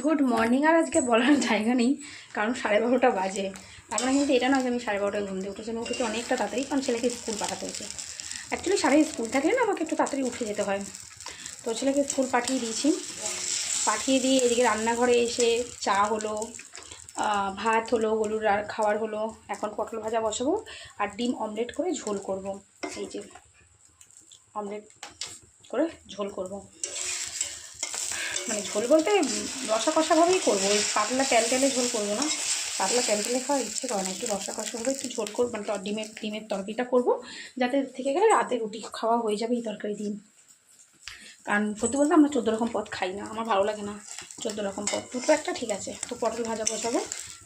Good morning. আর আজকে বলার জায়গা নেই, কারণ 12:30টা বাজে। তার মানে কিন্তু এটা নয় যে আমি 12:30টায় ঘুম দিয়ে উঠেছি। আমি উঠেছি অনেকটা তাড়াতাড়ি, কারণ ছেলেকে স্কুল পাঠাতে হয়েছে। অ্যাকচুয়ালি সাড়ে স্কুল থাকলে না আমাকে একটু তাড়াতাড়ি উঠে যেতে হয়। তো ছেলেকে স্কুল পাঠিয়ে দিয়েছি। পাঠিয়ে দিয়ে এদিকে রান্নাঘরে এসে চা হলো, ভাত হলো, গলুর খাবার হলো। এখন পটল ভাজা বসাবো আর ডিম অমলেট করে ঝোল করব। এই যে অমলেট করে ঝোল করব, মানে ঝোল বলতে রসা কষাভাবেই করবো। ওই পাতলা তেলে ঝোল করবো না, পাতলা তেলে খাওয়ার ইচ্ছে করে না। একটু রসা কষাভাবে একটু ঝোল করবো, মানে ডিমের তরকারিটা করবো, যাতে থেকে গেলে রাতে রুটি খাওয়া হয়ে যাবে এই তরকারি দিন। কারণ সত্যি বলতে আমরা 14 রকম পদ খাই না, আমার ভালো লাগে না 14 রকম পদ। দুটো একটা ঠিক আছে। তো পটল ভাজা বসাবো,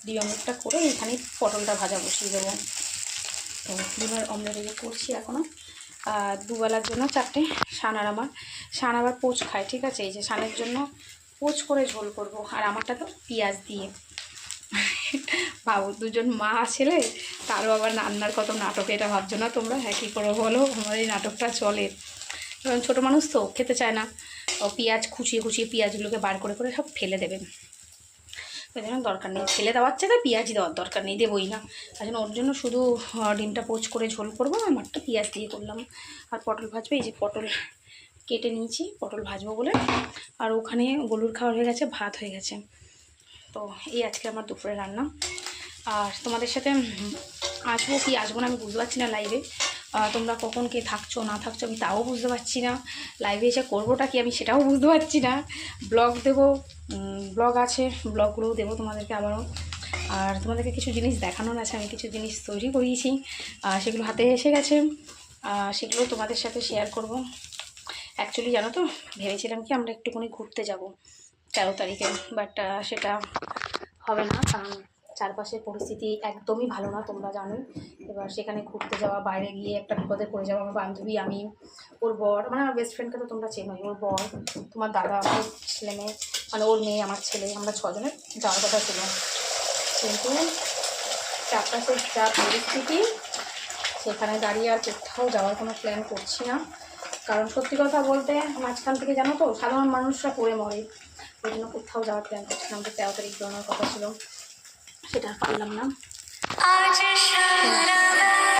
ডিম অমলেটটা করে এখানে পটলটা ভাজা বসিয়ে দেবো। তো ডিমের অমলেট এই করছি এখনও। দুবেলার জন্য 4টে সান। আর আমার সান আবার পোচ খায়, ঠিক আছে। এই যে সানের জন্য পোচ করে ঝোল করব, আর আমারটা তো পেঁয়াজ দিয়ে। ভাবো, দুজন মা ছেলে, তারও আবার রান্নার কত নাটক। এটা ভাবছো না তোমরা? হ্যাঁ, কী করে বলো, আমার এই নাটকটা চলে। কারণ ছোটো মানুষ তো খেতে চায় না, পেঁয়াজ খুঁচিয়ে খুঁচিয়ে পেঁয়াজগুলোকে বার করে করে সব ফেলে দেবেন। ওই জন্য দরকার নেই, ফেলে দেওয়ার চেয়ে পেঁয়াজই দেওয়ার দরকার নেই, দেবই না। তার জন্য ওর জন্য শুধু ডিমটা পোচ করে ঝোল করবো, আমারটা পেঁয়াজ দিয়ে করলাম। আর পটল ভাজবে, এই যে পটল কেটে নিয়েছি পটল ভাজবো বলে। আর ওখানে গলুর খাওয়া হয়ে গেছে, ভাত হয়ে গেছে। তো এই আজকে আমার দুপুরে রান্না। আর তোমাদের সাথে আসবো কি আসবো না আমি বুঝতে পারছি না লাইভে। তোমরা কখন কে থাকছো না থাকছো আমি তাও বুঝতে পারছি না। লাইভে এসে করবোটা কি আমি সেটাও বুঝতে পারছি না। ব্লগ দেবো, ব্লগ আছে, ব্লগগুলোও দেবো তোমাদেরকে আবারও। আর তোমাদেরকে কিছু জিনিস দেখানোর আছে, আমি কিছু জিনিস তৈরি করিয়েছি, সেগুলো হাতে এসে গেছে, সেগুলো তোমাদের সাথে শেয়ার করব। অ্যাকচুয়ালি জানো তো, ভেবেছিলাম কি আমরা একটুখানি ঘুরতে যাব 13 তারিখে, বাট সেটা হবে না, কারণ চারপাশের পরিস্থিতি একদমই ভালো না, তোমরা জানো। এবার সেখানে ঘুরতে যাওয়া, বাইরে গিয়ে একটা বিপদে পড়ে যাওয়া। আমার বান্ধবী, আমি, ওর বর, মানে আমার বেস্ট ফ্রেন্ডকে তো তোমরা চেনোই, ওর বর, তোমার দাদা, আমার ছেলে মেয়ে, মানে ওর মেয়ে, আমার ছেলে, আমরা 6 জনের যাওয়ার কথা ছিল। কিন্তু চারপাশের যা পরিস্থিতি, সেখানে দাঁড়িয়ে আর কোথাও যাওয়ার কোনো প্ল্যান করছি না। কারণ সত্যি কথা বলতে মাঝখান থেকে জানো তো সাধারণ মানুষরা পড়ে মরে, ওই জন্য কোথাও যাওয়ার প্ল্যান করছি না। আমাদের 13 তারিখ বেরোনোর কথা ছিল, সেটা পারলাম না।